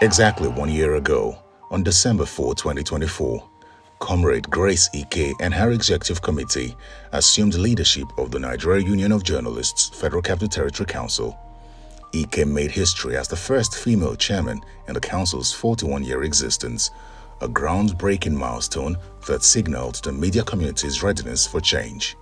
Exactly 1 year ago, on December 4, 2024, Comrade Grace Ike and her executive committee assumed leadership of the Nigeria Union of Journalists Federal Capital Territory Council. Ike made history as the first female chairman in the council's 41-year existence, a groundbreaking milestone that signaled the media community's readiness for change.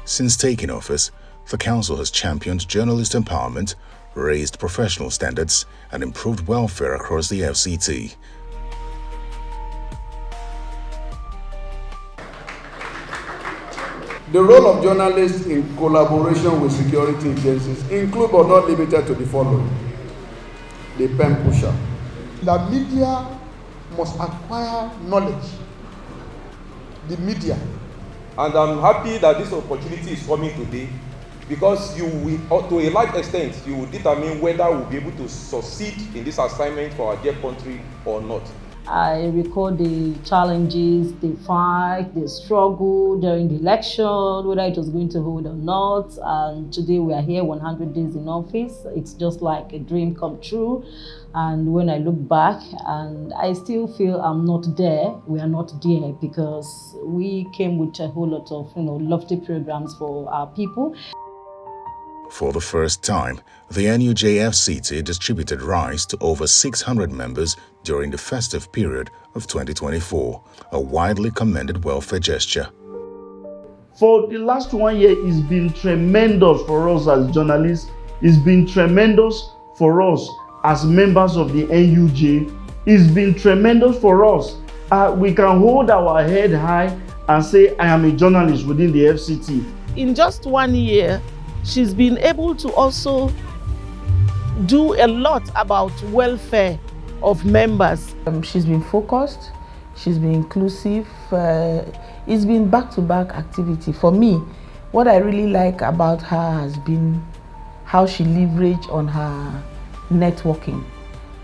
Since taking office, the council has championed journalist empowerment, raised professional standards, and improved welfare across the FCT. The role of journalists in collaboration with security agencies include but not limited to the following. The pen pusher. The media must acquire knowledge. The media. And I'm happy that this opportunity is coming today, because you will, to a large extent, you will determine whether we'll be able to succeed in this assignment for our dear country or not. I recall the challenges, the fight, the struggle during the election, whether it was going to hold or not. And today we are here 100 days in office. It's just like a dream come true. And when I look back, and I still feel I'm not there, we are not there, because we came with a whole lot of, lofty programs for our people. For the first time, the NNUJ FCT distributed rice to over 600 members during the festive period of 2024, a widely commended welfare gesture. For the last 1 year, it's been tremendous for us as journalists. It's been tremendous for us as members of the NUJ. It's been tremendous for us. We can hold our head high and say, I am a journalist within the FCT. In just 1 year, she's been able to also do a lot about welfare of members. She's been focused, she's been inclusive. It's been back-to-back activity. For me, what I really like about her has been how she leveraged on her networking.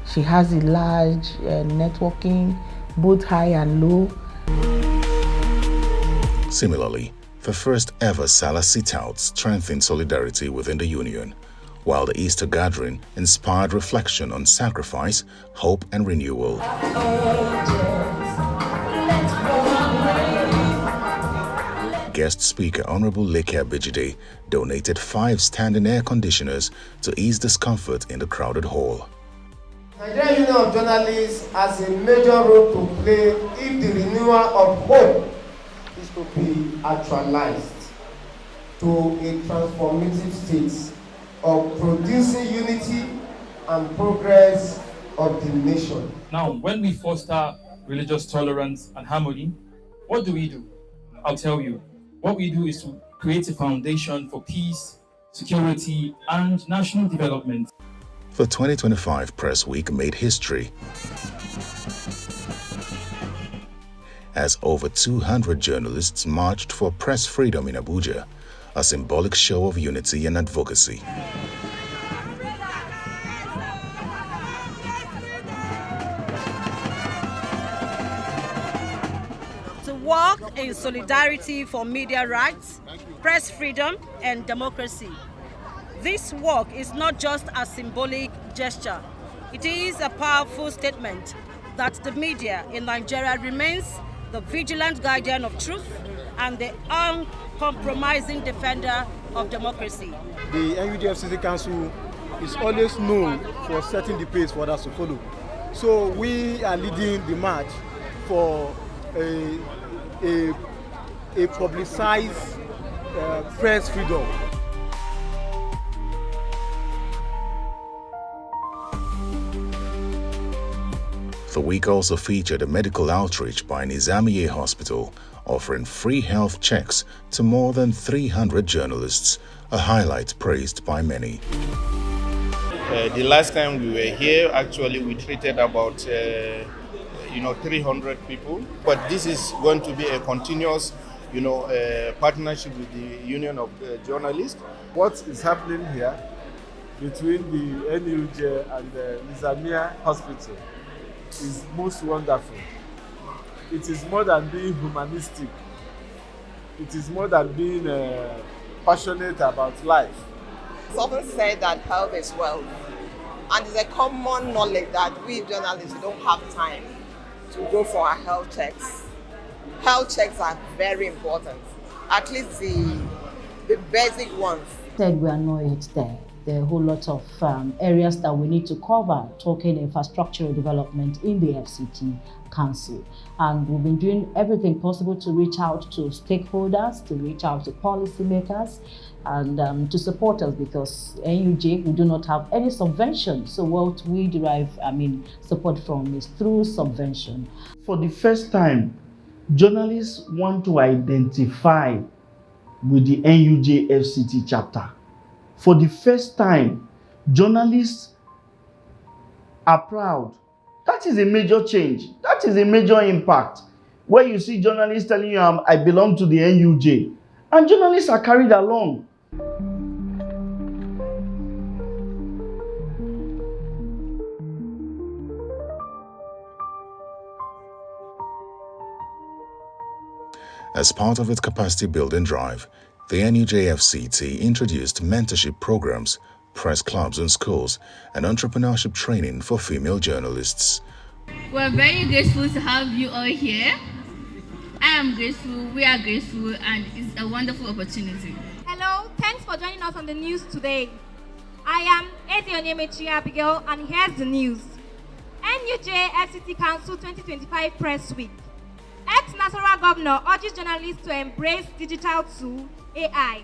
She has a large networking, both high and low. Similarly, the first ever Salah sit-out strengthened solidarity within the union, while the Easter gathering inspired reflection on sacrifice, hope, and renewal. Guest speaker Honorable Leke Abijide donated 5 standing air conditioners to ease discomfort in the crowded hall. Nigeria Union of Journalists has a major role to play if the renewal of hope is to be actualized to a transformative state of producing unity and progress of the nation. Now, when we foster religious tolerance and harmony, what do? I'll tell you. What we do is to create a foundation for peace, security, and national development. The 2025 Press Week made history, as over 200 journalists marched for press freedom in Abuja, a symbolic show of unity and advocacy. To work in solidarity for media rights, press freedom, and democracy. This work is not just a symbolic gesture. It is a powerful statement that the media in Nigeria remains the vigilant guardian of truth and the uncompromising defender of democracy. The NNUJ FCT Council is always known for setting the pace for others to follow. So we are leading the march for a publicized press freedom. The week also featured a medical outreach by Nizamiye Hospital, offering free health checks to more than 300 journalists, a highlight praised by many. The last time we were here, actually, we treated about 300 people. But this is going to be a continuous, partnership with the Union of Journalists. What is happening here between the NNUJ and the Nizamiya Hospital is most wonderful. It is more than being humanistic. It is more than being passionate about life. It's often said that health is wealth, and it's a common knowledge that we journalists don't have time to go for our health checks. Health checks are very important, at least the basic ones. Said we are not yet there. There are a whole lot of areas that we need to cover, talking infrastructural development in the FCT Council. And we've been doing everything possible to reach out to stakeholders, to reach out to policymakers, and to support us, because NUJ, we do not have any subvention. So what we derive, support from is through subvention. For the first time, journalists want to identify with the NUJ FCT chapter. For the first time, journalists are proud. That is a major change. That is a major impact. Where you see journalists telling you, I belong to the NUJ. And journalists are carried along. As part of its capacity building drive, the NNUJ FCT introduced mentorship programs, press clubs in schools, and entrepreneurship training for female journalists. We're very grateful to have you all here. I am grateful, we are grateful, and it's a wonderful opportunity. Hello, thanks for joining us on the news today. I am Eze Abigail, and here's the news. NNUJ FCT Council 2025 Press Week. Ex-Nasarawa Governor urges journalists to embrace digital tool AI.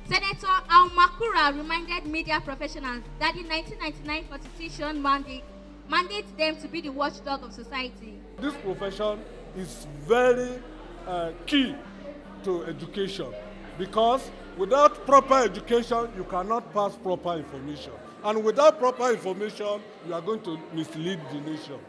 Senator Al Makura reminded media professionals that the 1999 Constitution mandates them to be the watchdog of society. This profession is very key to education, because without proper education, you cannot pass proper information. And without proper information, you are going to mislead the nation.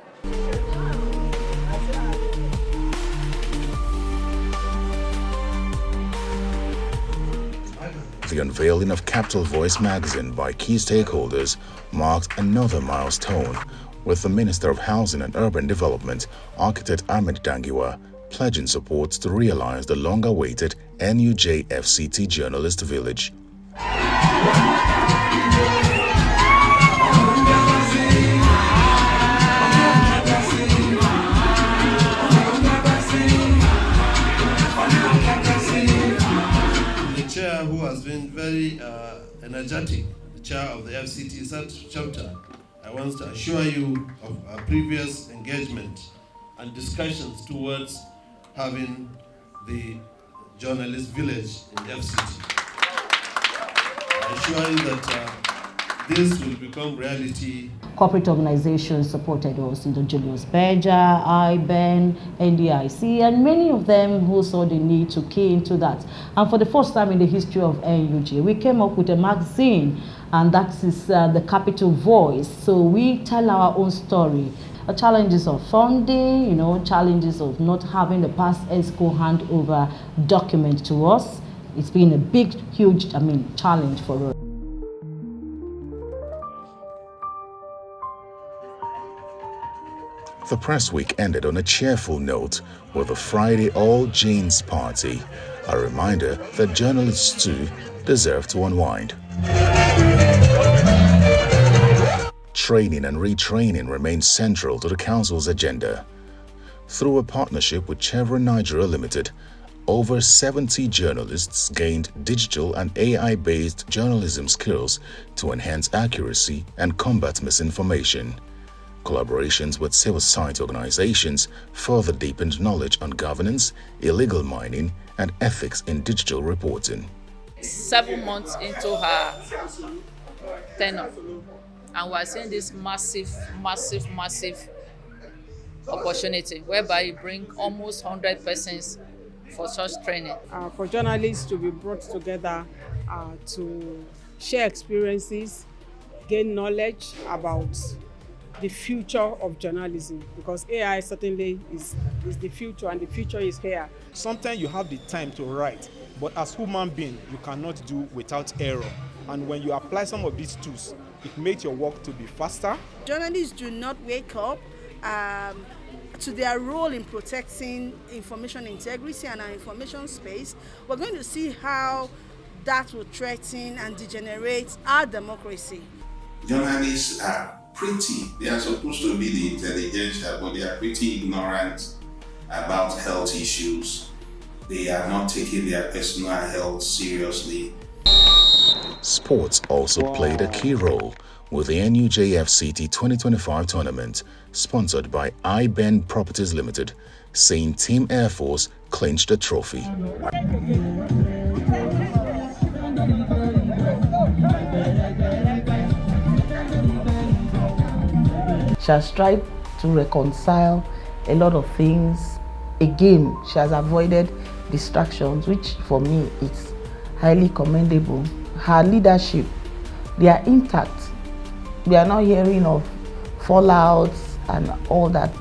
The unveiling of Capital Voice magazine by key stakeholders marked another milestone, with the Minister of Housing and Urban Development, Architect Ahmed Dangiwa, pledging support to realize the long-awaited NNUJ FCT Journalist Village. Who has been very energetic, the chair of the FCT chapter. I want to assure you of our previous engagement and discussions towards having the journalist village in the FCT. I assure you that this will become reality. Corporate organizations supported us, Julius Berger, IBEN, NDIC, and many of them who saw the need to key into that. And for the first time in the history of NUJ, we came up with a magazine, and that is the Capital Voice. So we tell our own story. Challenges of funding, challenges of not having the past Exco handover document to us. It's been a big, huge, challenge for us. The press week ended on a cheerful note with the Friday All Janes Party, a reminder that journalists too deserve to unwind. Training and retraining remains central to the Council's agenda. Through a partnership with Chevron Nigeria Limited, over 70 journalists gained digital and AI-based journalism skills to enhance accuracy and combat misinformation. Collaborations with civil society organizations further deepened knowledge on governance, illegal mining, and ethics in digital reporting. 7 months into her tenure, and we're seeing this massive opportunity whereby you bring almost 100 persons for such training. For journalists to be brought together to share experiences, gain knowledge about the future of journalism, because AI certainly is the future, and the future is here. Sometimes you have the time to write, but as human being, you cannot do without error. And when you apply some of these tools, it makes your work to be faster. Journalists do not wake up to their role in protecting information integrity and our information space. We're going to see how that will threaten and degenerate our democracy. Journalists are they are supposed to be the intelligentsia, but they are pretty ignorant about health issues. They are not taking their personal health seriously. Sports also played a key role with the NNUJ FCT 2025 tournament, sponsored by iBend Properties Limited, seeing Team Air Force clinch the trophy. She has tried to reconcile a lot of things. Again, she has avoided distractions, which for me is highly commendable. Her leadership, they are intact. We are not hearing of fallouts and all that.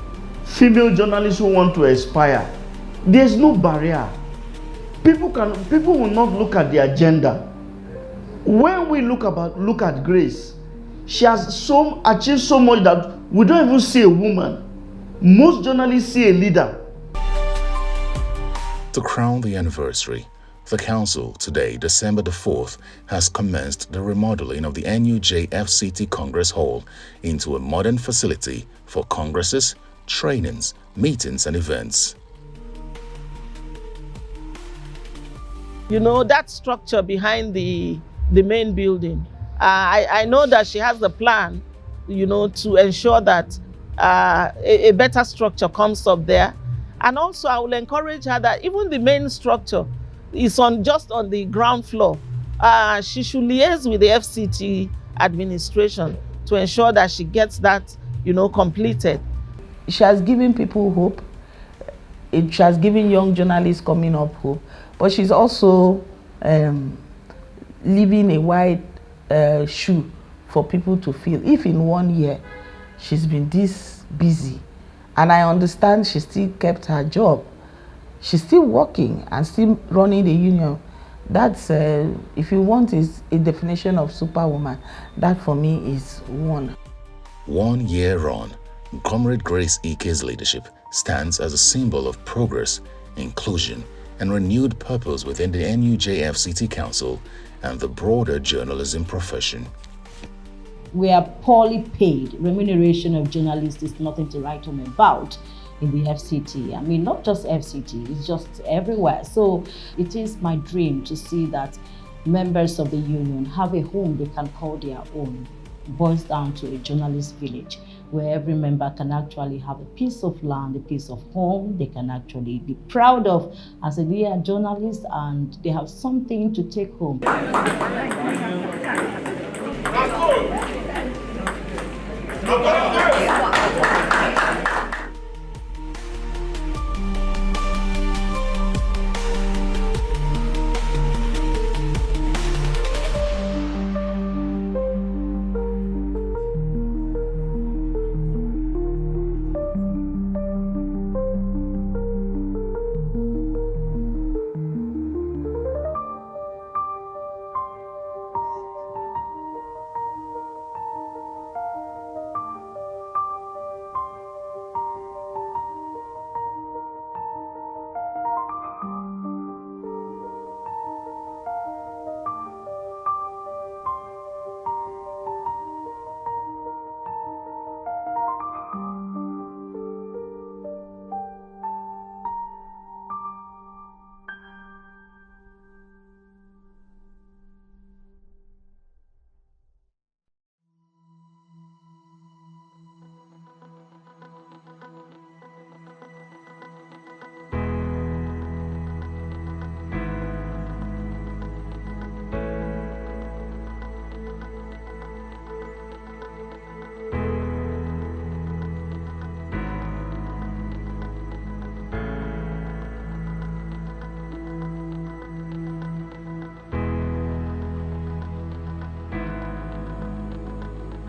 Female journalists who want to aspire, there's no barrier. People will not look at the agenda. When we look at Grace, she has achieved so much that we don't even see a woman. Most journalists see a leader. To crown the anniversary, the Council today, December the 4th, has commenced the remodeling of the NNUJ FCT Congress Hall into a modern facility for congresses, trainings, meetings and events. You know, that structure behind the main building, I know that she has the plan, you know, to ensure that a better structure comes up there. And also I will encourage her that even the main structure is just on the ground floor. She should liaise with the FCT administration to ensure that she gets that, you know, completed. She has given people hope. She has given young journalists coming up hope. But she's also leaving a wide shoe for people to fill. If in 1 year she's been this busy, and I understand she still kept her job, she's still working and still running the union. That's, if you want, is a definition of superwoman. That for me is one. 1 year on, Comrade Grace Ike's leadership stands as a symbol of progress, inclusion, and renewed purpose within the NNUJ FCT Council and the broader journalism profession. We are poorly paid. Remuneration of journalists is nothing to write home about in the FCT. I mean, not just FCT, it's just everywhere. So it is my dream to see that members of the union have a home they can call their own. It boils down to a journalist village where every member can actually have a piece of land, a piece of home they can actually be proud of as a dear journalist, and they have something to take home. No,